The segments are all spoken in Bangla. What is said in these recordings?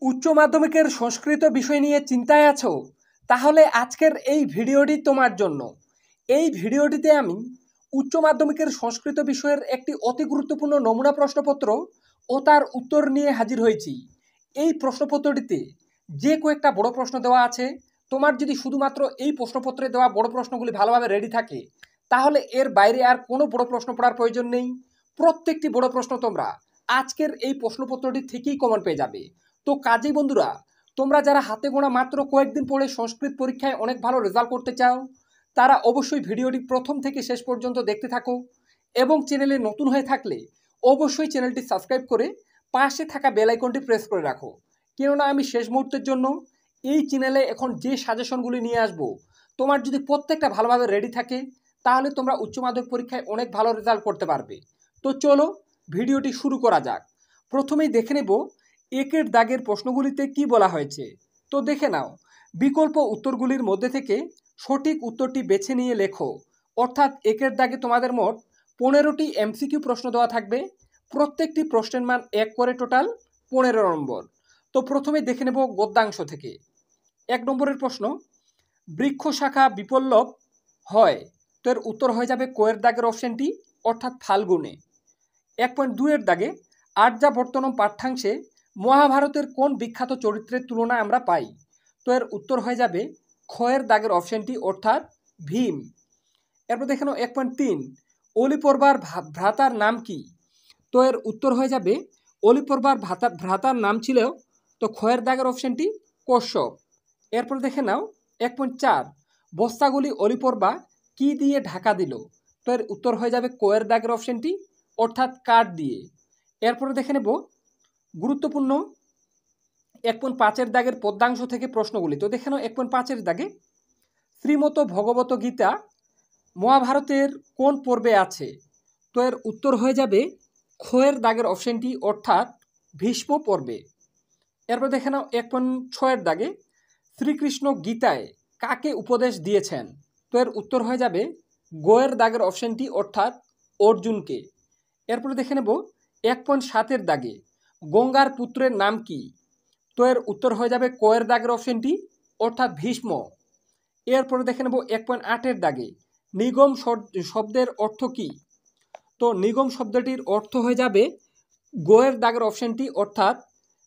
উচ্চ মাধ্যমিকের সংস্কৃত বিষয় নিয়ে চিন্তায় আছো? তাহলে আজকের এই ভিডিওটি তোমার জন্য। এই ভিডিওটিতে আমি উচ্চ মাধ্যমিকের সংস্কৃত বিষয়ের একটি অতি গুরুত্বপূর্ণ নমুনা প্রশ্নপত্র ও তার উত্তর নিয়ে হাজির হয়েছি। এই প্রশ্নপত্রটিতে যে কয়েকটা বড় প্রশ্ন দেওয়া আছে, তোমার যদি শুধুমাত্র এই প্রশ্নপত্রে দেওয়া বড় প্রশ্নগুলি ভালোভাবে রেডি থাকে, তাহলে এর বাইরে আর কোনো বড় প্রশ্ন পড়ার প্রয়োজন নেই। প্রত্যেকটি বড় প্রশ্ন তোমরা আজকের এই প্রশ্নপত্রটি থেকেই কমন পেয়ে যাবে। তো কাজেই বন্ধুরা, তোমরা যারা হাতে গোনা মাত্র কয়েকদিন পরে সংস্কৃত পরীক্ষায় অনেক ভালো রেজাল্ট করতে চাও, তারা অবশ্যই ভিডিওটি প্রথম থেকে শেষ পর্যন্ত দেখতে থাকো এবং চ্যানেলে নতুন হয়ে থাকলে অবশ্যই চ্যানেলটি সাবস্ক্রাইব করে পাশে থাকা বেল আইকনটি প্রেস করে রাখো। কেননা আমি শেষ মুহূর্তের জন্য এই চ্যানেলে এখন যে সাজেশনগুলি নিয়ে আসবো, তোমার যদি প্রত্যেকটা ভালোভাবে রেডি থাকে, তাহলে তোমরা উচ্চ মাধ্যমিক পরীক্ষায় অনেক ভালো রেজাল্ট করতে পারবে। তো চলো ভিডিওটি শুরু করা যাক। প্রথমেই দেখে নেব একের দাগের প্রশ্নগুলিতে কি বলা হয়েছে। তো দেখে নাও, বিকল্প উত্তরগুলির মধ্যে থেকে সঠিক উত্তরটি বেছে নিয়ে লেখো। অর্থাৎ একের দাগে তোমাদের মোট 15টি এমসিকিউ প্রশ্ন দেওয়া থাকবে। প্রত্যেকটি প্রশ্নের মান 1 করে, টোটাল 15 নম্বর। তো প্রথমে দেখে নেব গদ্যাংশ থেকে। 1 নম্বরের প্রশ্ন, বৃক্ষ শাখা বিপল্লব হয়, তো এর উত্তর হয়ে যাবে কোয়ের দাগের অপশনটি, অর্থাৎ ফাল্গুনে। 1.2 এর দাগে আর্যাবর্তনম পাঠ্যাংশে মহাভারতের কোন বিখ্যাত চরিত্রের তুলনা আমরা পাই, তো এর উত্তর হয়ে যাবে ক্ষয়ের দাগের অপশনটি, অর্থাৎ ভীম। এরপর দেখে নাও 1.3, অলিপর্বার ভ্রাতার নাম কি, তো এর উত্তর হয়ে যাবে অলিপর্বার ভ্রাতার নাম ছিল, তো ক্ষয়ের দাগের অপশনটি কশ্যপ। এরপর দেখে নাও 1.4, বস্তাগুলি অলিপর্বা কি দিয়ে ঢাকা দিল, তো এর উত্তর হয়ে যাবে কোয়ের দাগের অপশনটি, অর্থাৎ কাঠ দিয়ে। এরপরে দেখে নেব গুরুত্বপূর্ণ 1.5 এর দাগের পদ্যাংশ থেকে প্রশ্নগুলি। তো দেখে নাও 1.5 এর দাগে, শ্রীমত ভগবত গীতা মহাভারতের কোন পর্বে আছে, তো এর উত্তর হয়ে যাবে ক্ষয়ের দাগের অপশনটি, অর্থাৎ ভীষ্ম পর্বে। এরপর দেখে নাও 1.6 এর দাগে, শ্রীকৃষ্ণ গীতায় কাকে উপদেশ দিয়েছেন, তো এর উত্তর হয়ে যাবে গোয়ের দাগের অপশনটি, অর্থাৎ অর্জুনকে। এরপরে দেখে নেব 1.7 এর দাগে, গঙ্গার পুত্রের নাম কি, তো এর উত্তর হয়ে যাবে কোয়ের দাগের অপশনটি, অর্থাৎ ভীষ্ম। এরপরে দেখে নেব 1.8 এর দাগে, নিগম শব্দের অর্থ কি, তো নিগম শব্দটির অর্থ হয়ে যাবে গোয়ের দাগের অপশনটি, অর্থাৎ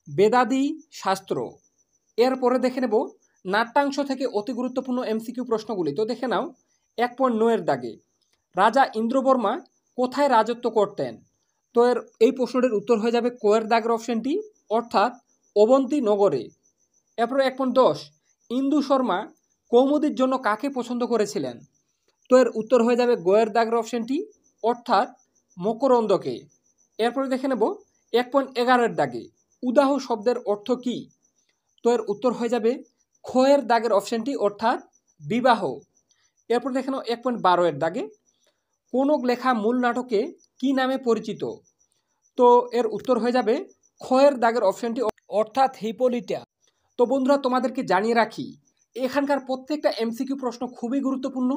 বেদাদি শাস্ত্র। এরপরে দেখে নেব নাট্যাংশ থেকে অতি গুরুত্বপূর্ণ এমসিকিউ প্রশ্নগুলি। তো দেখে নাও 1.9 এর দাগে, রাজা ইন্দ্রবর্মা কোথায় রাজত্ব করতেন, তো এই প্রশ্নটির উত্তর হয়ে যাবে কোয়ের দাগের অপশনটি, অর্থাৎ অবন্তী নগরে। এরপরে 1.10, ইন্দু শর্মা কৌমুদীর জন্য কাকে পছন্দ করেছিলেন, তো এর উত্তর হয়ে যাবে গোয়ের দাগের অপশনটি, অর্থাৎ মকরন্দকে। এরপরে দেখে নেব 1.11 এর দাগে, উদাহ শব্দের অর্থ কি, তো এর উত্তর হয়ে যাবে ক্ষয়ের দাগের অপশনটি, অর্থাৎ বিবাহ। এরপর দেখে নাও 1.12 এর দাগে, কোনক লেখা মূল নাটকে কি নামে পরিচিত, তো এর উত্তর হয়ে যাবে ক্ষয়ের দাগের অপশনটি, অর্থাৎ হিপোলিটা। তো বন্ধুরা, তোমাদেরকে জানিয়ে রাখি, এখানকার প্রত্যেকটা এমসিকিউ প্রশ্ন খুবই গুরুত্বপূর্ণ,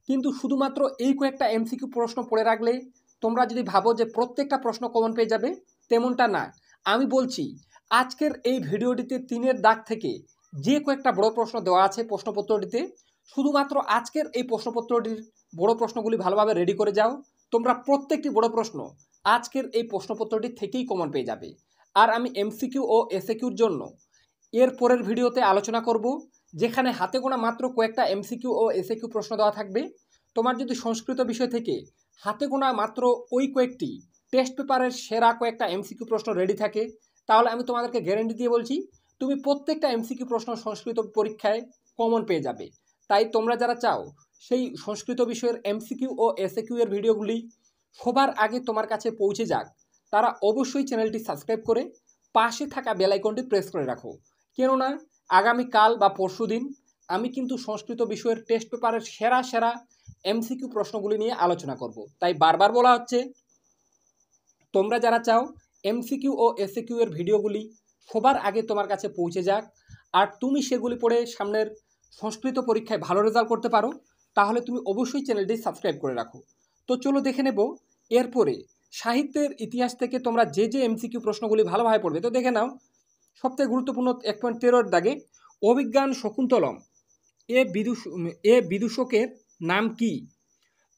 কিন্তু শুধুমাত্র এই কয়েকটা এমসিকিউ প্রশ্ন পড়ে রাখলে তোমরা যদি ভাবো যে প্রত্যেকটা প্রশ্ন কমন পেয়ে যাবে, তেমনটা না। আমি বলছি, আজকের এই ভিডিওটিতে 3 দাগ থেকে যে কয়েকটা বড় প্রশ্ন দেওয়া আছে প্রশ্নপত্রটিতে, শুধুমাত্র আজকের এই প্রশ্নপত্রটির বড় প্রশ্নগুলি ভালোভাবে রেডি করে যাও, তোমরা প্রত্যেকটি বড় প্রশ্ন আজকের এই প্রশ্নপত্রটি থেকেই কমন পেয়ে যাবে। আর আমি এমসিকিউ ও এসএকিউর জন্য এর পরের ভিডিওতে আলোচনা করব, যেখানে হাতে গোনা মাত্র কয়েকটা এমসিকিউ ও এসএকিউ প্রশ্ন দেওয়া থাকবে। তোমার যদি সংস্কৃত বিষয় থেকে হাতে গোনা মাত্র ওই কয়েকটি টেস্ট পেপারের সেরা কয়েকটা এমসিকিউ প্রশ্ন রেডি থাকে, তাহলে আমি তোমাদেরকে গ্যারেন্টি দিয়ে বলছি, তুমি প্রত্যেকটা এমসিকিউ প্রশ্ন সংস্কৃত পরীক্ষায় কমন পেয়ে যাবে। তাই তোমরা যারা চাও সেই সংস্কৃত বিষয়ের এমসিকিউ ও এসএকিউ এর ভিডিওগুলি সবার আগে তোমার কাছে পৌঁছে যাক, তারা অবশ্যই চ্যানেলটি সাবস্ক্রাইব করে পাশে থাকা বেল আইকনটি প্রেস করে রাখো। কেননা আগামীকাল বা পরশুদিন আমি কিন্তু সংস্কৃত বিষয়ের টেস্ট পেপারের সেরা সেরা এমসিকিউ প্রশ্নগুলি নিয়ে আলোচনা করব। তাই বারবার বলা হচ্ছে, তোমরা যারা চাও এমসিকিউ ও এসএকিউ এর ভিডিওগুলি সবার আগে তোমার কাছে পৌঁছে যাক, আর তুমি সেগুলি পড়ে সামনের সংস্কৃত পরীক্ষায় ভালো রেজাল্ট করতে পারো, তাহলে তুমি অবশ্যই চ্যানেলটি সাবস্ক্রাইব করে রাখো। তো চলো দেখে নেব এরপরে সাহিত্যের ইতিহাস থেকে তোমরা যে যে এমসিকিউ প্রশ্নগুলি ভালোভাবে পড়বে। তো দেখে নাও সবথেকে গুরুত্বপূর্ণ 1.13 দাগে অভিজ্ঞান শকুন্তলম এ বিদূষকের নাম কি?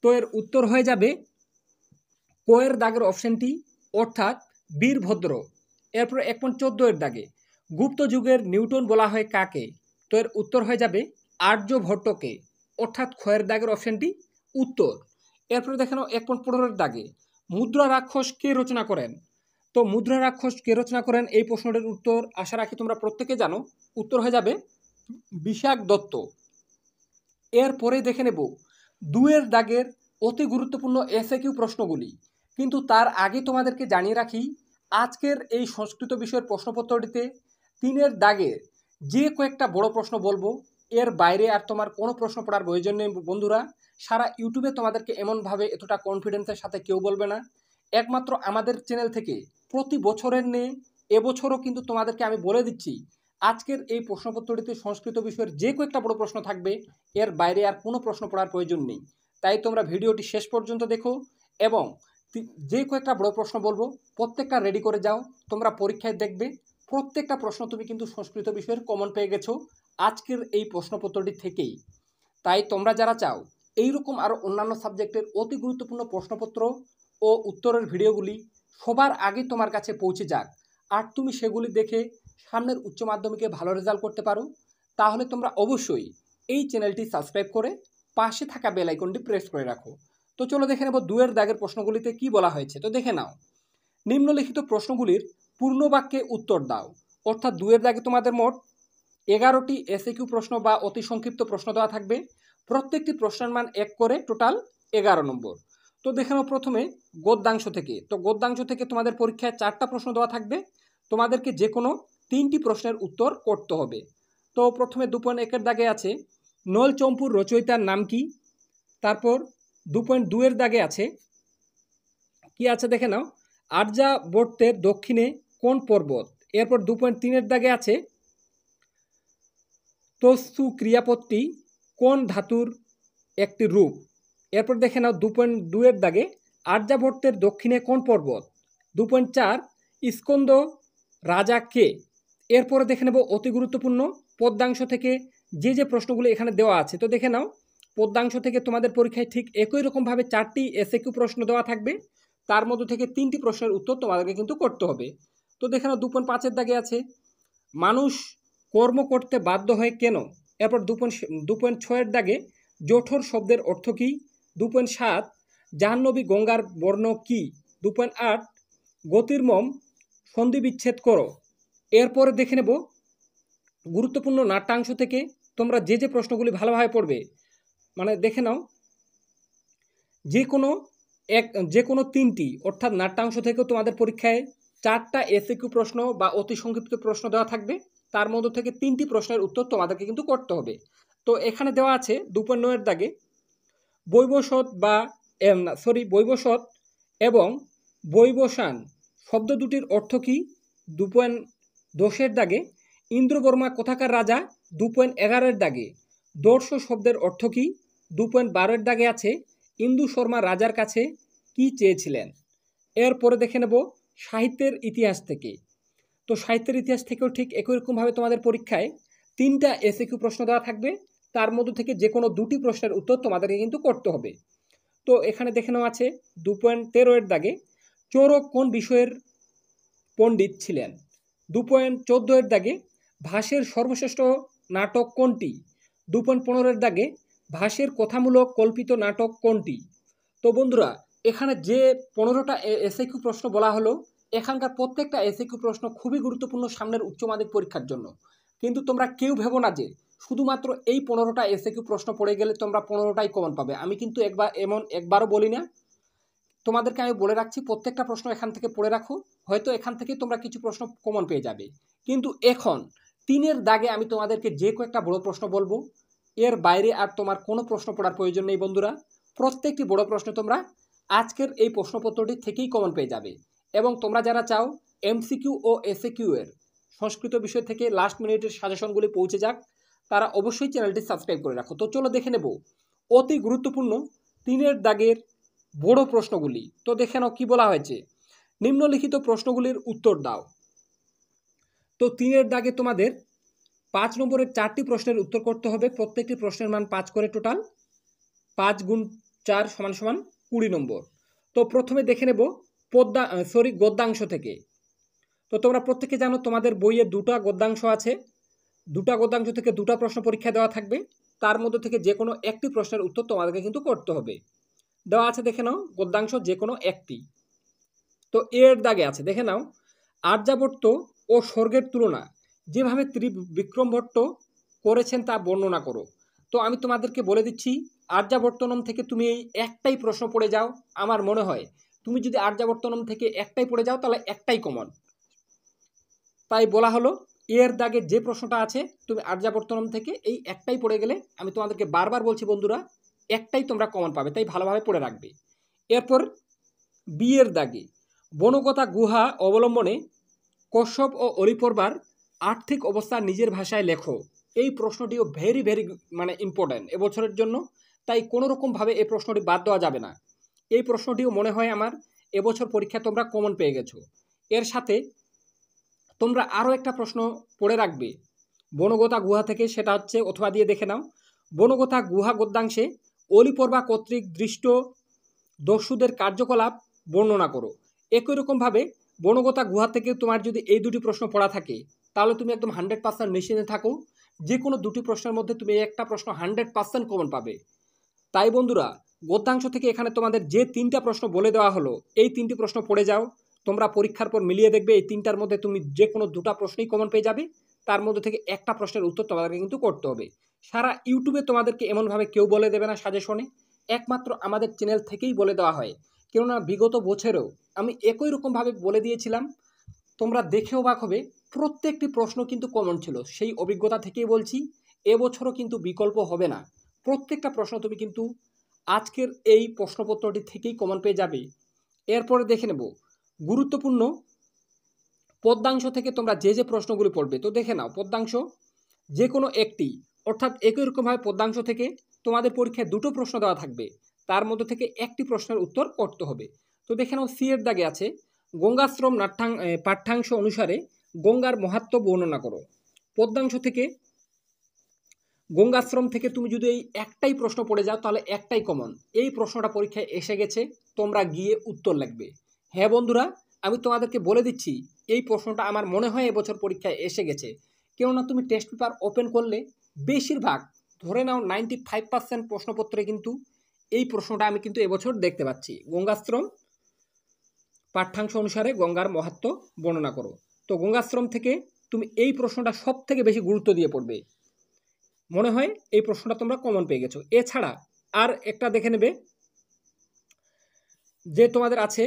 তো এর উত্তর হয়ে যাবে কোয়ের দাগের অপশনটি, অর্থাৎ বীরভদ্র। এরপর 1.14 দাগে গুপ্ত যুগের নিউটন বলা হয় কাকে? তো এর উত্তর হয়ে যাবে আর্যভট্টকে, অর্থাৎ ক্ষয়ের দাগের অপশনটি উত্তর। এরপরে দেখানো 1.15 দাগে মুদ্রা রাক্ষস কে রচনা করেন? তো মুদ্রা রাক্ষস কে রচনা করেন এই প্রশ্নটির উত্তর আশা রাখি তোমরা প্রত্যেকে জানো, উত্তর হয়ে যাবে বিশাখ দত্ত। এরপরে দেখে নেব 2 দাগের অতি গুরুত্বপূর্ণ এসএকিউ প্রশ্নগুলি। কিন্তু তার আগে তোমাদেরকে জানিয়ে রাখি, আজকের এই সংস্কৃত বিষয়ের প্রশ্নপত্রটিতে 3 দাগের যে কয়েকটা বড় প্রশ্ন বলবো, এর বাইরে আর তোমার কোনো প্রশ্ন পড়ার প্রয়োজন নেই বন্ধুরা। সারা ইউটিউবে তোমাদেরকে এমনভাবে এতটা কনফিডেন্সের সাথে কেউ বলবে না। একমাত্র আমাদের চ্যানেল থেকে প্রতি বছরের নেই, এবছরও কিন্তু তোমাদেরকে আমি বলে দিচ্ছি, আজকের এই প্রশ্নপত্রটিতে সংস্কৃত বিষয়ের যে কয়েকটা বড় প্রশ্ন থাকবে, এর বাইরে আর কোনো প্রশ্ন পড়ার প্রয়োজন নেই। তাই তোমরা ভিডিওটি শেষ পর্যন্ত দেখো এবং যে কয়েকটা বড় প্রশ্ন বলবো প্রত্যেকটা রেডি করে যাও। তোমরা পরীক্ষায় দেখবে প্রত্যেকটা প্রশ্ন তুমি কিন্তু সংস্কৃত বিষয়ের কমন পেয়ে গেছো আজকের এই প্রশ্নপত্রটি থেকেই। তাই তোমরা যারা চাও এইরকম আরও অন্যান্য সাবজেক্টের অতি গুরুত্বপূর্ণ প্রশ্নপত্র ও উত্তরের ভিডিওগুলি সবার আগে তোমার কাছে পৌঁছে যাক, আর তুমি সেগুলি দেখে সামনের উচ্চ মাধ্যমিকে ভালো রেজাল্ট করতে পারো, তাহলে তোমরা অবশ্যই এই চ্যানেলটি সাবস্ক্রাইব করে পাশে থাকা বেল আইকনটি প্রেস করে রাখো। তো চলো দেখে নেব 2 দাগের প্রশ্নগুলিতে কি বলা হয়েছে। তো দেখে নাও, নিম্নলিখিত প্রশ্নগুলির পূর্ণ বাক্যে উত্তর দাও। অর্থাৎ 2 দাগে তোমাদের মোট 11টি এসএকিউ প্রশ্ন বা অতি সংক্ষিপ্ত প্রশ্ন দেওয়া থাকবে। প্রত্যেকটি প্রশ্নের মান 1 করে, টোটাল 11 নম্বর। তো দেখে নাও প্রথমে গদ্যাংশ থেকে। তো গদ্যাংশ থেকে তোমাদের পরীক্ষায় 4টা প্রশ্ন দেওয়া থাকবে, তোমাদেরকে যে কোনো 3টি প্রশ্নের উত্তর করতে হবে। তো প্রথমে 2.1 দাগে আছে নলচম্পুর রচয়িতার নাম কি? তারপর 2.2 দাগে আছে কি আছে দেখে নাও, আর্যাবর্তের দক্ষিণে কোন পর্বত? এরপর 2.3 দাগে আছে তস্তু ক্রিয়াপদটি কোন ধাতুর একটি রূপ? এরপর দেখে নাও 2.2 দাগে আর্যাবর্তের দক্ষিণে কোন পর্বত? 2.4 স্কন্দ রাজা কে? এরপরে দেখে নেব অতি গুরুত্বপূর্ণ পদ্যাংশ থেকে যে প্রশ্নগুলো এখানে দেওয়া আছে। তো দেখে নাও পদ্যাংশ থেকে তোমাদের পরীক্ষায় ঠিক একই রকমভাবে 4টি এসএকিউ প্রশ্ন দেওয়া থাকবে, তার মধ্যে থেকে 3টি প্রশ্নের উত্তর তোমাদেরকে কিন্তু করতে হবে। তো দেখে নাও 2.5 দাগে আছে মানুষ কর্ম করতে বাধ্য হয় কেন? এরপর 2.6 দাগে জঠর শব্দের অর্থ কী? 2.7 জাহ্নবী গঙ্গার বর্ণ কী? 2.8 গতির্মম সন্ধি বিচ্ছেদ করো। এরপরে দেখে নেব গুরুত্বপূর্ণ নাট্যাংশ থেকে তোমরা যে প্রশ্নগুলি ভালোভাবে পড়বে, মানে দেখে নাও যে কোনো 3টি অর্থাৎ নাট্যাংশ থেকেও তোমাদের পরীক্ষায় 4টা এসএকিউ প্রশ্ন বা অতি সংক্ষিপ্ত প্রশ্ন দেওয়া থাকবে, তার মধ্য থেকে 3টি প্রশ্নের উত্তর তোমাদেরকে কিন্তু করতে হবে। তো এখানে দেওয়া আছে 2.9 দাগে বৈবসৎ এবং বৈবসান শব্দ দুটির অর্থ কী? 2.10 দাগে ইন্দ্রবর্মা কোথাকার রাজা? 2.11 দাগে দর্শ শব্দের অর্থ কী? 2.12 দাগে আছে ইন্দু শর্মা রাজার কাছে কি চেয়েছিলেন? এরপরে দেখে নেব সাহিত্যের ইতিহাস থেকে। তো সাহিত্যের ইতিহাস থেকেও ঠিক একই রকমভাবে তোমাদের পরীক্ষায় 3টা এসএকিউ প্রশ্ন দেওয়া থাকবে, তার মধ্যে থেকে যে কোনো 2টি প্রশ্নের উত্তর তোমাদেরকে কিন্তু করতে হবে। তো এখানে দেখে নেওয়া আছে 2.13 দাগে চোরক কোন বিষয়ের পণ্ডিত ছিলেন? 2.14 দাগে ভাসের সর্বশ্রেষ্ঠ নাটক কোনটি? 2.15 দাগে ভাসের কথামূলক কল্পিত নাটক কোনটি? তো বন্ধুরা, এখানে যে 15টা এসএকিউ প্রশ্ন বলা হলো, এখানকার প্রত্যেকটা এসএকিউ প্রশ্ন খুবই গুরুত্বপূর্ণ সামনের উচ্চ মাধ্যমিক পরীক্ষার জন্য। কিন্তু তোমরা কেউ ভেবো না যে শুধুমাত্র এই 15টা এসএকিউ প্রশ্ন পড়ে গেলে তোমরা 15টাই কমন পাবে। আমি কিন্তু একবারও বলি না, তোমাদেরকে আমি বলে রাখছি প্রত্যেকটা প্রশ্ন এখান থেকে পড়ে রাখো, হয়তো এখান থেকে তোমরা কিছু প্রশ্ন কমন পেয়ে যাবে। কিন্তু এখন 3 দাগে আমি তোমাদেরকে যে কয়েকটা বড় প্রশ্ন বলবো, এর বাইরে আর তোমার কোনো প্রশ্ন পড়ার প্রয়োজন নেই বন্ধুরা। প্রত্যেকটি বড় প্রশ্ন তোমরা আজকের এই প্রশ্নপত্রটি থেকেই কমন পেয়ে যাবে। এবং তোমরা যারা চাও এমসিকিউ ও এসএকিউ এর সংস্কৃত বিষয় থেকে লাস্ট মিনিটের সাজেশনগুলি পৌঁছে যাক, তারা অবশ্যই চ্যানেলটি সাবস্ক্রাইব করে রাখো। তো চলো দেখে নেব অতি গুরুত্বপূর্ণ 3 দাগের বড় প্রশ্নগুলি। তো দেখে নাও কি বলা হয়েছে, নিম্নলিখিত প্রশ্নগুলির উত্তর দাও। তো 3-এর দাগে তোমাদের 5 নম্বরের 4টি প্রশ্নের উত্তর করতে হবে। প্রত্যেকটি প্রশ্নের মান 5 করে, টোটাল 5 গুণ 4 সমান সমান 20 নম্বর। তো প্রথমে দেখে নেব গদ্যাংশ থেকে। তো তোমরা প্রত্যেকে জানো তোমাদের বইয়ে 2টা গদ্যাংশ আছে। 2টা গদ্যাংশ থেকে 2টা প্রশ্ন পরীক্ষা দেওয়া থাকবে। তার মধ্যে থেকে যে কোনো একটি প্রশ্নের উত্তর তোমাদেরকে কিন্তু করতে হবে। দেওয়া আছে, দেখে নাও, গদ্যাংশ যে কোনো একটি। তো এর দাগে আছে, দেখে নাও, আর্যাবর্ত ও স্বর্গের তুলনা যেভাবে ত্রিবিক্রম ভট্ট করেছেন তা বর্ণনা করো। তো আমি তোমাদেরকে বলে দিচ্ছি, আর্যাবর্তনম থেকে তুমি এই একটাই প্রশ্ন পড়ে যাও। আমার মনে হয় তুমি যদি আর্যাবর্তনম থেকে একটাই পড়ে যাও তাহলে একটাই কমন। তাই বলা হলো, এর দাগে যে প্রশ্নটা আছে তুমি আর্যাবর্তনম থেকে এই একটাই পড়ে গেলে, আমি তোমাদেরকে বারবার বলছি বন্ধুরা, একটাই তোমরা কমন পাবে, তাই ভালোভাবে পড়ে রাখবে। এরপর বি এর দাগে বনগতা গুহা অবলম্বনে কশ্যপ ও অলিপর্বার আর্থিক অবস্থা নিজের ভাষায় লেখো। এই প্রশ্নটিও ভেরি ভেরি ইম্পর্ট্যান্ট এবছরের জন্য, তাই কোনো রকমভাবে এই প্রশ্নটি বাদ দেওয়া যাবে না। এই প্রশ্নটিও মনে হয় আমার এবছর পরীক্ষায় তোমরা কমন পেয়ে গেছো। এর সাথে তোমরা আরও একটা প্রশ্ন পড়ে রাখবে বনগতা গুহা থেকে, সেটা হচ্ছে, অথবা দিয়ে দেখে নাও, বনগতা গুহা গদ্যাংশে অলিপর্বা কর্তৃক দৃষ্ট দস্যুদের কার্যকলাপ বর্ণনা করো। একই রকমভাবে বনগতা গুহা থেকে তোমার যদি এই দুটি প্রশ্ন পড়া থাকে তাহলে তুমি একদম 100% নিশ্চিন্তে থাকো, যে কোনো দুটি প্রশ্নের মধ্যে তুমি একটা প্রশ্ন 100% কমন পাবে। তাই বন্ধুরা, গদ্যাংশ থেকে এখানে তোমাদের যে 3টা প্রশ্ন বলে দেওয়া হলো, এই 3টি প্রশ্ন পড়ে যাও। তোমরা পরীক্ষার পর মিলিয়ে দেখবে এই 3টার মধ্যে তুমি যে কোনো 2টা প্রশ্নই কমন পেয়ে যাবে। তার মধ্যে থেকে একটা প্রশ্নের উত্তর তোমাদেরকে কিন্তু করতে হবে। সারা ইউটিউবে তোমাদেরকে এমনভাবে কেউ বলে দেবে না সাজেশনে, একমাত্র আমাদের চ্যানেল থেকেই বলে দেওয়া হয়। কেননা বিগত বছরেও আমি একই রকমভাবে বলে দিয়েছিলাম, তোমরা দেখে অবাক হবে, প্রত্যেকটি প্রশ্ন কিন্তু কমন ছিল। সেই অভিজ্ঞতা থেকেই বলছি, এবছরও কিন্তু বিকল্প হবে না। প্রত্যেকটা প্রশ্ন তুমি কিন্তু আজকের এই প্রশ্নপত্রটি থেকেই কমন পেয়ে যাবে। এরপরে দেখে নেব গুরুত্বপূর্ণ পদ্যাংশ থেকে তোমরা যে যে প্রশ্নগুলি পড়বে। তো দেখে নাও, পদ্যাংশ যে কোনো একটি, অর্থাৎ একই রকমভাবে পদ্যাংশ থেকে তোমাদের পরীক্ষায় 2টো প্রশ্ন দেওয়া থাকবে, তার মধ্যে থেকে একটি প্রশ্নের উত্তর করতে হবে। তো দেখে নাও, সি এর দাগে আছে গঙ্গাশ্রম পাঠ্যাংশ অনুসারে গঙ্গার মাহাত্ম্য বর্ণনা করো। পদ্যাংশ থেকে গঙ্গাশ্রম থেকে তুমি যদি এই একটাই প্রশ্ন পড়ে যাও তাহলে একটাই কমন। এই প্রশ্নটা পরীক্ষায় এসে গেছে, তোমরা গিয়ে উত্তর লিখবে। হ্যাঁ বন্ধুরা, আমি তোমাদেরকে বলে দিচ্ছি, এই প্রশ্নটা আমার মনে হয় এবছর পরীক্ষায় এসে গেছে। কেননা তুমি টেস্ট পেপার ওপেন করলে বেশিরভাগ, ধরে নাও 95% প্রশ্নপত্রে কিন্তু এই প্রশ্নটা আমি কিন্তু এবছর দেখতে পাচ্ছি। গঙ্গাশ্রম পাঠ্যাংশ অনুসারে গঙ্গার মাহাত্ম্য বর্ণনা করো। তো গঙ্গাশ্রম থেকে তুমি এই প্রশ্নটা সব থেকে বেশি গুরুত্ব দিয়ে পড়বে। মনে হয় এই প্রশ্নটা তোমরা কমন পেয়ে গেছো। এছাড়া আর একটা দেখে নেবে, যে তোমাদের আছে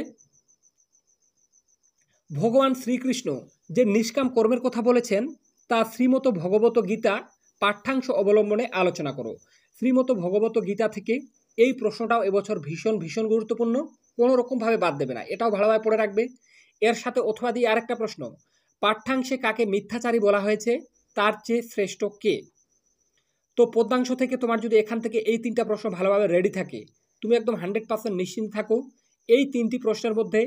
ভগবান শ্রীকৃষ্ণ যে নিষ্কাম কর্মের কথা বলেছেন তা শ্রীমত ভগবত গীতা পাঠ্যাংশ অবলম্বনে আলোচনা করো। শ্রীমত ভগবত গীতা থেকে এই প্রশ্নটাও এবছর ভীষণ ভীষণ গুরুত্বপূর্ণ, কোনো রকমভাবে বাদ দেবে না, এটাও ভালোভাবে পড়ে রাখবে। এর সাথে অথবা দিয়ে আরেকটা প্রশ্ন, পাঠ্যাংশে কাকে মিথ্যাচারী বলা হয়েছে, তার চেয়ে শ্রেষ্ঠ কে। তো পদ্যাংশ থেকে তোমার যদি এখান থেকে এই 3টা প্রশ্ন ভালোভাবে রেডি থাকে, তুমি একদম 100% নিশ্চিন্ত থাকো, এই 3টি প্রশ্নের মধ্যে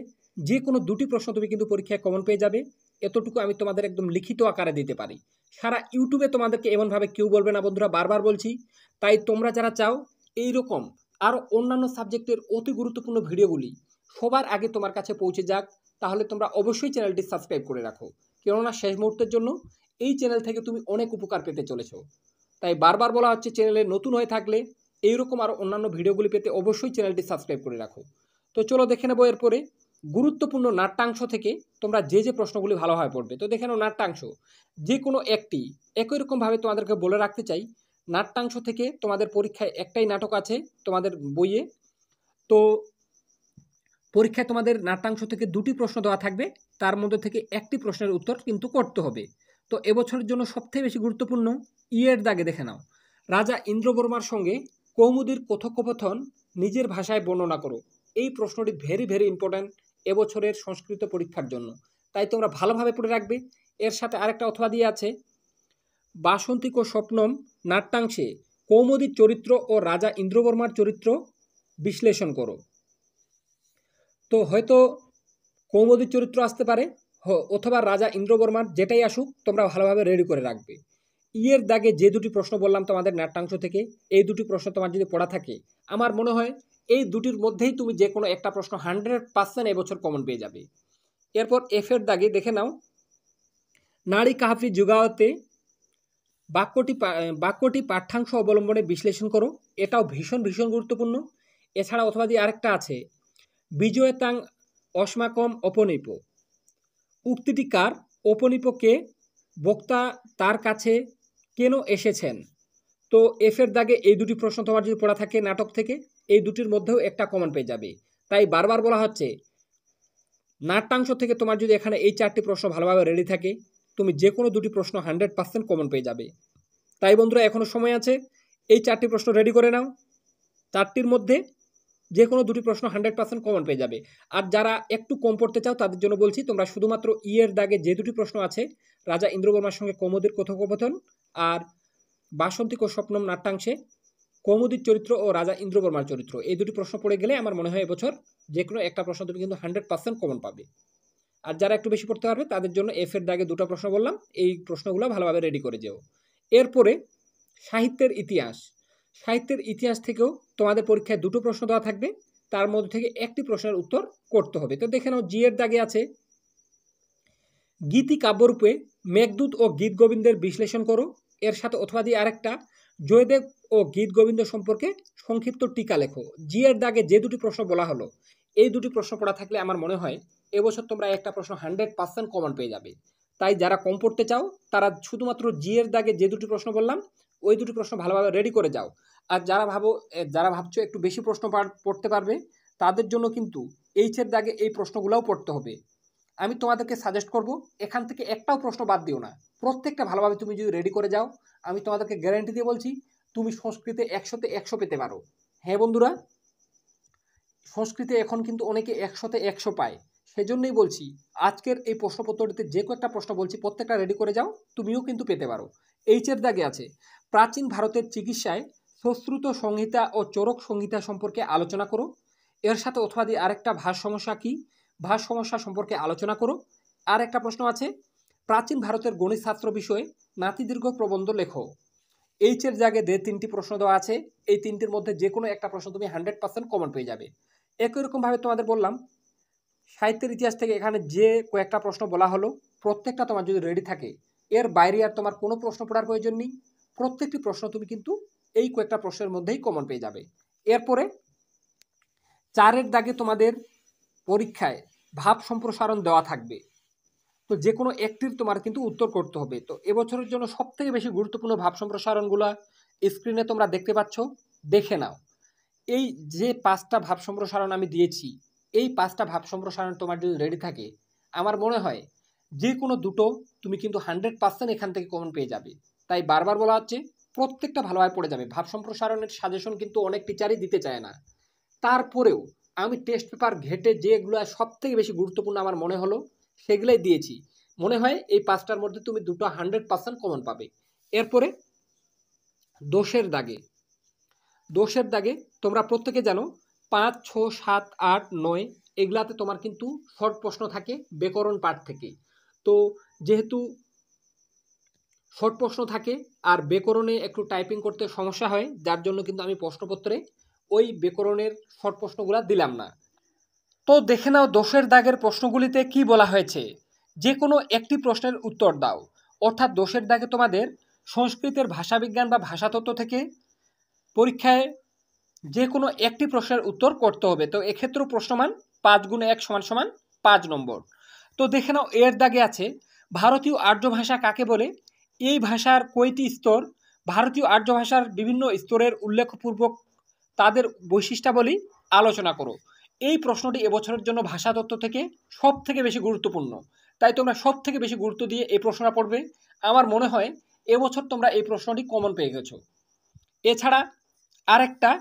যে কোনো 2টি প্রশ্ন তুমি কিন্তু পরীক্ষায় কমন পেয়ে যাবে। এতটুকু আমি তোমাদের একদম লিখিত আকারে দিতে পারি। সারা ইউটিউবে তোমাদেরকে এমনভাবে কেউ বলবে না বন্ধুরা, বারবার বলছি। তাই তোমরা যারা চাও এই রকম আরও অন্যান্য সাবজেক্টের অতি গুরুত্বপূর্ণ ভিডিওগুলি সবার আগে তোমার কাছে পৌঁছে যাক, তাহলে তোমরা অবশ্যই চ্যানেলটি সাবস্ক্রাইব করে রাখো। কেননা শেষ মুহূর্তের জন্য এই চ্যানেল থেকে তুমি অনেক উপকার পেতে চলেছো। তাই বারবার বলা হচ্ছে, চ্যানেলে নতুন হয়ে থাকলে এইরকম আরও অন্যান্য ভিডিওগুলি পেতে অবশ্যই চ্যানেলটি সাবস্ক্রাইব করে রাখো। তো চলো দেখে নেবো এরপরে গুরুত্বপূর্ণ নাট্যাংশ থেকে তোমরা যে যে প্রশ্নগুলি ভালোভাবে পড়বে। তো দেখে নাও, নাট্যাংশ যে কোনো একটি, একই রকমভাবে তোমাদেরকে বলে রাখতে চাই, নাট্যাংশ থেকে তোমাদের পরীক্ষায় একটাই নাটক আছে তোমাদের বইয়ে। তো পরীক্ষায় তোমাদের নাট্যাংশ থেকে 2টি প্রশ্ন দেওয়া থাকবে, তার মধ্যে থেকে একটি প্রশ্নের উত্তর কিন্তু করতে হবে। তো এবছরের জন্য সবথেকে বেশি গুরুত্বপূর্ণ ইয়ের দাগে দেখে নাও, রাজা ইন্দ্রবর্মার সঙ্গে কৌমুদীর কথোপকথন নিজের ভাষায় বর্ণনা করো। এই প্রশ্নটি ভেরি ভেরি ইম্পর্ট্যান্ট এবছরের সংস্কৃত পরীক্ষার জন্য, তাই তোমরা ভালোভাবে পড়ে রাখবে। এর সাথে আরেকটা অথবা দিয়ে আছে, বাসন্তিক ও স্বপ্নম নাট্যাংশে কৌমুদীর চরিত্র ও রাজা ইন্দ্রবর্মার চরিত্র বিশ্লেষণ করো। তো হয়তো কৌমুদীর চরিত্র আসতে পারে, অথবা রাজা ইন্দ্রবর্মার, যেটাই আসুক তোমরা ভালোভাবে রেডি করে রাখবে। ইয়ের দাগে যে দুটি প্রশ্ন বললাম তোমাদের নাট্যাংশ থেকে, এই দুটি প্রশ্ন তোমার যদি পড়া থাকে, আমার মনে হয় এই দুটির মধ্যেই তুমি যে কোনো একটা প্রশ্ন 100% এবছর কমন পেয়ে যাবে। এরপর এফের দাগে দেখে নাও, নারী কাহাফি যুগাওতে বাক্যটি পাঠ্যাংশ অবলম্বনে বিশ্লেষণ করো। এটাও ভীষণ ভীষণ গুরুত্বপূর্ণ। এছাড়া অথবা দিয়ে আরেকটা আছে, বিজয়তাং অস্মাকম অপনিপ, উক্তিটি কার, অপনিপকে, বক্তা তার কাছে কেন এসেছেন। তো এফের দাগে এই দুটি প্রশ্ন তোমার যদি পড়া থাকে নাটক থেকে, এই দুটির মধ্যেও একটা কমন পেয়ে যাবে। তাই বারবার বলা হচ্ছে, নাট্যাংশ থেকে তোমার যদি এখানে এই 4টি প্রশ্ন ভালোভাবে রেডি থাকে, তুমি যে কোনো দুটি প্রশ্ন 100% কমন পেয়ে যাবে। তাই বন্ধুরা এখনও সময় আছে, এই 4টি প্রশ্ন রেডি করে নাও। 4টির মধ্যে যে কোনো দুটি প্রশ্ন 100% কমন পেয়ে যাবে। আর যারা একটু কম পড়তে চাও তাদের জন্য বলছি, তোমরা শুধুমাত্র ইয়ের দাগে যে দুটি প্রশ্ন আছে, রাজা ইন্দ্রবর্মার সঙ্গে কৌমুদীর কথোপকথন আর বাসন্তিক ও স্বপ্নম নাট্যাংশে কৌমুদীর চরিত্র ও রাজা ইন্দ্রবর্মার চরিত্র, এই দুটি প্রশ্ন পড়ে গেলে আমার মনে হয় এবছর যে কোনো একটা প্রশ্ন তুমি কিন্তু 100% কমন পাবে। আর যারা একটু বেশি পড়তে পারবে তাদের জন্য এফের দাগে দুটো প্রশ্ন বললাম, এই প্রশ্নগুলো ভালোভাবে রেডি করে যেও। এরপরে সাহিত্যের ইতিহাস। সাহিত্যের ইতিহাস থেকেও তোমাদের পরীক্ষায় দুটো প্রশ্ন দেওয়া থাকবে, তার মধ্যে থেকে একটি প্রশ্নের উত্তর করতে হবে। তো দেখে নাও, জি এর দাগে আছে, গীতি কাব্যরূপে মেঘদূত ও গীত গোবিন্দের বিশ্লেষণ করো। এর সাথে অথবা দিয়ে আরেকটা, জয়দেব ও গীত গোবিন্দ সম্পর্কে সংক্ষিপ্ত টিকা লেখো। জি এর দাগে যে দুটি প্রশ্ন বলা হলো, এই দুটি প্রশ্ন পড়া থাকলে আমার মনে হয় এবছর তোমরা একটা প্রশ্ন 100% কমন পেয়ে যাবে। তাই যারা কম পড়তে চাও তারা শুধুমাত্র জি এর দাগে যে দুটি প্রশ্ন বললাম, ওই দুটি প্রশ্ন ভালোভাবে রেডি করে যাও। আর যারা ভাবছো একটু বেশি প্রশ্ন পড়তে পারবে, তাদের জন্য কিন্তু এইচ এর দাগে এই প্রশ্নগুলোও পড়তে হবে। আমি তোমাদেরকে সাজেস্ট করব, এখান থেকে একটাও প্রশ্ন বাদ দিও না, প্রত্যেকটা ভালোভাবে তুমি যদি রেডি করে যাও, আমি তোমাদেরকে গ্যারান্টি দিয়ে বলছি তুমি সংস্কৃতে 100তে 100 পেতে পারো। হ্যাঁ বন্ধুরা, সংস্কৃতে এখন কিন্তু অনেকে 100তে 100 পায়, সেজন্যই বলছি আজকের এই প্রশ্নপত্রটিতে যে কয়েকটা প্রশ্ন বলছি প্রত্যেকটা রেডি করে যাও, তুমিও কিন্তু পেতে পারো। এইচ এর দাগে আছে, প্রাচীন ভারতের চিকিৎসায় সুশ্রুত সংহিতা ও চরক সংহিতা সম্পর্কে আলোচনা করো। এর সাথে অথবা দিয়ে আরেকটা ভাষ সমস্যা কি, ভাষ সমস্যা সম্পর্কে আলোচনা করো। আর একটা প্রশ্ন আছে, প্রাচীন ভারতের গণিত শাস্ত্র বিষয়ে নাতিদীর্ঘ প্রবন্ধ লেখো। এইচ এর জায়গায় 3টি প্রশ্ন দেওয়া আছে, এই 3টির মধ্যে যে কোনো একটা প্রশ্ন তুমি 100% কমন পেয়ে যাবে। একই রকমভাবে তোমাদের বললাম, সাহিত্যের ইতিহাস থেকে এখানে যে কয়েকটা প্রশ্ন বলা হলো, প্রত্যেকটা তোমার যদি রেডি থাকে, এর বাইরে আর তোমার কোনো প্রশ্ন পড়ার প্রয়োজন নেই। প্রত্যেকটি প্রশ্ন তুমি কিন্তু এই কয়েকটা প্রশ্নের মধ্যেই কমন পেয়ে যাবে। এরপরে 4-এর দাগে তোমাদের পরীক্ষায় ভাব সম্প্রসারণ দেওয়া থাকবে, তো যে কোনো একটির তোমার কিন্তু উত্তর করতে হবে। তো এবছরের জন্য সবথেকে বেশি গুরুত্বপূর্ণ ভাব সম্প্রসারণগুলো স্ক্রিনে তোমরা দেখতে পাচ্ছ, দেখে নাও। এই যে 5টা ভাব সম্প্রসারণ আমি দিয়েছি, এই 5টা ভাব সম্প্রসারণ তোমার যদি রেডি থাকে, আমার মনে হয় যে কোনো দুটো তুমি কিন্তু 100% এখান থেকে কমন পেয়ে যাবে। তাই বারবার বলা হচ্ছে প্রত্যেকটা ভালোভাবে পড়ে যাবে। ভাব সম্প্রসারণের সাজেশন কিন্তু অনেক টিচারই দিতে চায় না, তারপরেও আমি টেস্ট পেপার ঘেটে যেগুলো সবথেকে বেশি গুরুত্বপূর্ণ আমার মনে হলো সেগুলোই দিয়েছি। মনে হয় এই 5টার মধ্যে তুমি দুটো 100% কমন পাবে। এরপরে দোষের দাগে, দোষের দাগে তোমরা প্রত্যেকে জানো 5, 6, 7, 8, 9 এগুলাতে তোমার কিন্তু শর্ট প্রশ্ন থাকে ব্যাকরণ পাঠ থেকে। তো যেহেতু শর্ট প্রশ্ন থাকে আর ব্যাকরণে একটু টাইপিং করতে সমস্যা হয়, যার জন্য কিন্তু আমি প্রশ্নপত্রে ওই ব্যাকরণের শর্ট প্রশ্নগুলো দিলাম না। তো দেখে নাও দোষের দাগের প্রশ্নগুলিতে কি বলা হয়েছে, যে কোনো একটি প্রশ্নের উত্তর দাও। অর্থাৎ দোষের দাগে তোমাদের সংস্কৃতের ভাষাবিজ্ঞান বা ভাষাতত্ত্ব থেকে পরীক্ষায় যে কোনো একটি প্রশ্নের উত্তর করতে হবে। তো এক্ষেত্রেও প্রশ্নমান 5 × 1 = 5 নম্বর। তো দেখে নাও এর দাগে আছে, ভারতীয় আর্য ভাষা কাকে বলে, এই ভাষার কয়টি স্তর, ভারতীয় আর্য ভাষার বিভিন্ন স্তরের উল্লেখপূর্বক তাদের বৈশিষ্ট্যাবলী আলোচনা করো। এই প্রশ্নটি এবছরের জন্য ভাষাতত্ত্ব থেকে সব থেকে বেশি গুরুত্বপূর্ণ, তাই তোমরা সব থেকে বেশি গুরুত্ব দিয়ে এই প্রশ্নটা পড়বে। আমার মনে হয় এবছর তোমরা এই প্রশ্নটি কমন পেয়ে গেছো। এছাড়া আরেকটা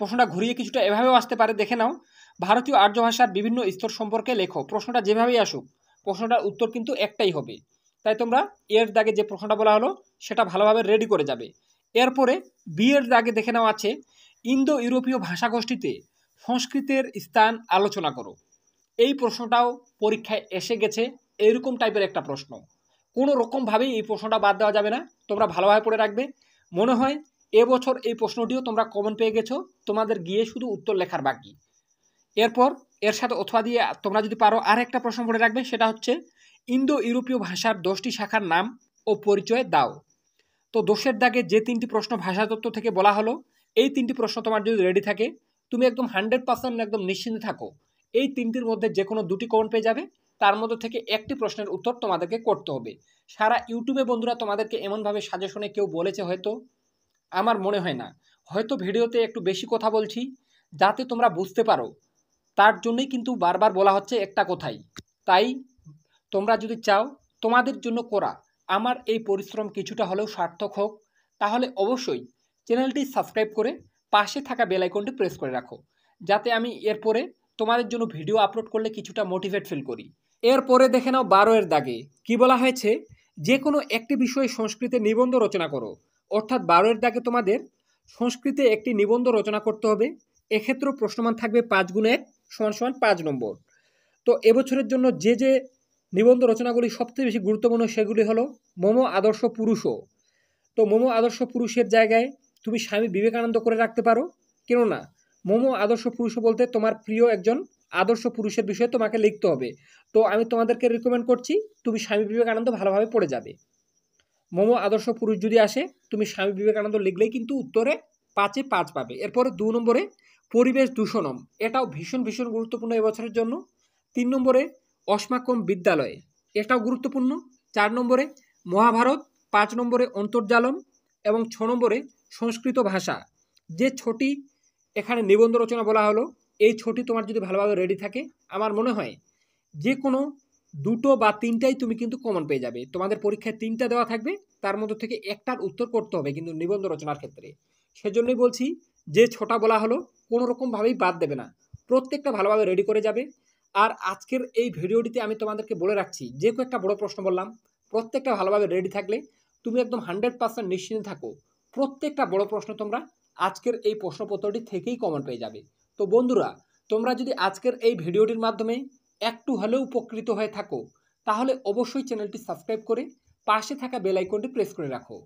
প্রশ্নটা ঘুরিয়ে কিছুটা এভাবেও আসতে পারে, দেখে নাও, ভারতীয় আর্য ভাষার বিভিন্ন স্তর সম্পর্কে লেখো। প্রশ্নটা যেভাবেই আসুক, প্রশ্নটার উত্তর কিন্তু একটাই হবে। তাই তোমরা এর দাগে যে প্রশ্নটা বলা হলো সেটা ভালোভাবে রেডি করে যাবে। এরপরে বি এর দাগে দেখে নাও আছে, ইন্দো ইউরোপীয় ভাষাগোষ্ঠীতে সংস্কৃতের স্থান আলোচনা করো। এই প্রশ্নটাও পরীক্ষায় এসে গেছে এরকম টাইপের একটা প্রশ্ন। কোনো রকমভাবেই এই প্রশ্নটা বাদ দেওয়া যাবে না, তোমরা ভালোভাবে পড়ে রাখবে। মনে হয় এবছর এই প্রশ্নটিও তোমরা কমন পেয়ে গেছো, তোমাদের গিয়ে শুধু উত্তর লেখার বাকি। এরপর এর সাথে অথবা দিয়ে তোমরা যদি পারো আর একটা প্রশ্ন পড়ে রাখবে, সেটা হচ্ছে ইন্দো ইউরোপীয় ভাষার 10টি শাখার নাম ও পরিচয় দাও। তো 10-এর দাগে যে 3টি প্রশ্ন ভাষাতত্ত্ব থেকে বলা হলো, এই 3টি প্রশ্ন তোমার যদি রেডি থাকে, তুমি একদম 100% একদম নিশ্চিন্তে থাকো এই 3টির মধ্যে যে কোনো 2টি কমন পেয়ে যাবে। তার মধ্যে থেকে একটি প্রশ্নের উত্তর তোমাদেরকে করতে হবে। সারা ইউটিউবে বন্ধুরা তোমাদেরকে এমনভাবে সাজেশনে কেউ বলেছে হয়তো, আমার মনে হয় না, হয়তো ভিডিওতে একটু বেশি কথা বলছি যাতে তোমরা বুঝতে পারো, তার জন্যই কিন্তু বারবার বলা হচ্ছে একটা কথাই। তাই তোমরা যদি চাও তোমাদের জন্য করা আমার এই পরিশ্রম কিছুটা হলেও সার্থক হোক, তাহলে অবশ্যই চ্যানেলটি সাবস্ক্রাইব করে পাশে থাকা বেল আইকনটি প্রেস করে রাখো, যাতে আমি এরপরে তোমাদের জন্য ভিডিও আপলোড করলে কিছুটা মোটিভেট ফিল করি। এরপরে দেখে নাও 12-এর দাগে কি বলা হয়েছে, যে কোনো একটি বিষয়ে সংস্কৃতে নিবন্ধ রচনা করো। অর্থাৎ 12-এর দাগে তোমাদের সংস্কৃতে একটি নিবন্ধ রচনা করতে হবে। এক্ষেত্রেও প্রশ্নমান থাকবে 5 × 1 = 5 নম্বর। তো এবছরের জন্য যে নিবন্ধ রচনাগুলি সবচেয়ে বেশি গুরুত্বপূর্ণ সেগুলি হলো মম আদর্শ পুরুষও। তো মম আদর্শ পুরুষের জায়গায় তুমি স্বামী বিবেকানন্দ করে রাখতে পারো, কেননা মম আদর্শ পুরুষ বলতে তোমার প্রিয় একজন আদর্শ পুরুষের বিষয়ে তোমাকে লিখতে হবে। তো আমি তোমাদেরকে রিকমেন্ড করছি তুমি স্বামী বিবেকানন্দ ভালোভাবে পড়ে যাবে। মম আদর্শ পুরুষ যদি আসে, তুমি স্বামী বিবেকানন্দ লিখলেই কিন্তু উত্তরে 5-এ 5 পাবে। এরপরে 2 নম্বরে পরিবেশ দূষণম, এটাও ভীষণ ভীষণ গুরুত্বপূর্ণ এবছরের জন্য। 3 নম্বরে অস্মাকম বিদ্যালয়ে, এটাও গুরুত্বপূর্ণ। 4 নম্বরে মহাভারত, 5 নম্বরে অন্তর্জালম এবং 6 নম্বরে সংস্কৃত ভাষা। যে 6টি এখানে নিবন্ধ রচনা বলা হলো, এই 6টি তোমার যদি ভালোভাবে রেডি থাকে, আমার মনে হয় যে কোনো 2টো বা 3টাই তুমি কিন্তু কমন পেয়ে যাবে। তোমাদের পরীক্ষায় 3টা দেওয়া থাকবে, তার মধ্যে থেকে একটার উত্তর করতে হবে কিন্তু নিবন্ধ রচনার ক্ষেত্রে। সেজন্যই বলছি যে 6টা বলা হলো কোনো রকমভাবেই বাদ দেবে না, প্রত্যেকটা ভালোভাবে রেডি করে যাবে। আর আজকের এই ভিডিওটিতে আমি তোমাদেরকে বলে রাখছি, যে কয়েকটা বড় প্রশ্ন বললাম প্রত্যেকটা ভালোভাবে রেডি থাকলে তুমি একদম 100% নিশ্চিন্তে থাকো, প্রত্যেকটা বড় প্রশ্ন তোমরা আজকের এই প্রশ্নপত্রটি থেকেই কমন পেয়ে যাবে। তো বন্ধুরা, তোমরা যদি আজকের এই ভিডিওটির মাধ্যমে একটু হলেও উপকৃত হয়ে থাকো, তাহলে অবশ্যই চ্যানেলটি সাবস্ক্রাইব করে পাশে থাকা বেল আইকনটি প্রেস করে রাখো।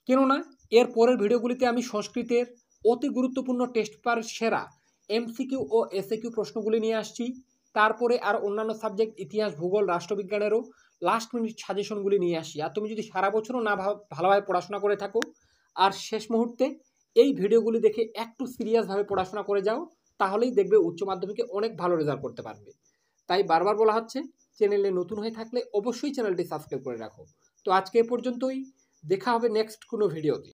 কেননা এর পরের ভিডিওগুলিতে আমি সংস্কৃতের অতি গুরুত্বপূর্ণ টেস্ট পেপারের সেরা এমসিকিউ ও এসএকিউ প্রশ্নগুলি নিয়ে আসছি। তারপরে আর অন্যান্য সাবজেক্ট ইতিহাস, ভূগোল, রাষ্ট্রবিজ্ঞানেরও লাস্ট মিনিট সাজেশনগুলি নিয়ে আসি। আর তুমি যদি সারা বছরও না ভালোভাবে পড়াশোনা করে থাকো আর শেষ মুহূর্তে এই ভিডিওগুলি দেখে একটু সিরিয়াসভাবে পড়াশোনা করে যাও, তাহলেই দেখবে উচ্চ মাধ্যমিকে অনেক ভালো রেজাল্ট করতে পারবে। তাই বারবার বলা হচ্ছে, চ্যানেলে নতুন হয়ে থাকলে অবশ্যই চ্যানেলটি সাবস্ক্রাইব করে রাখো। তো আজকে এ পর্যন্তই, দেখা হবে নেক্সট কোনো ভিডিওতে।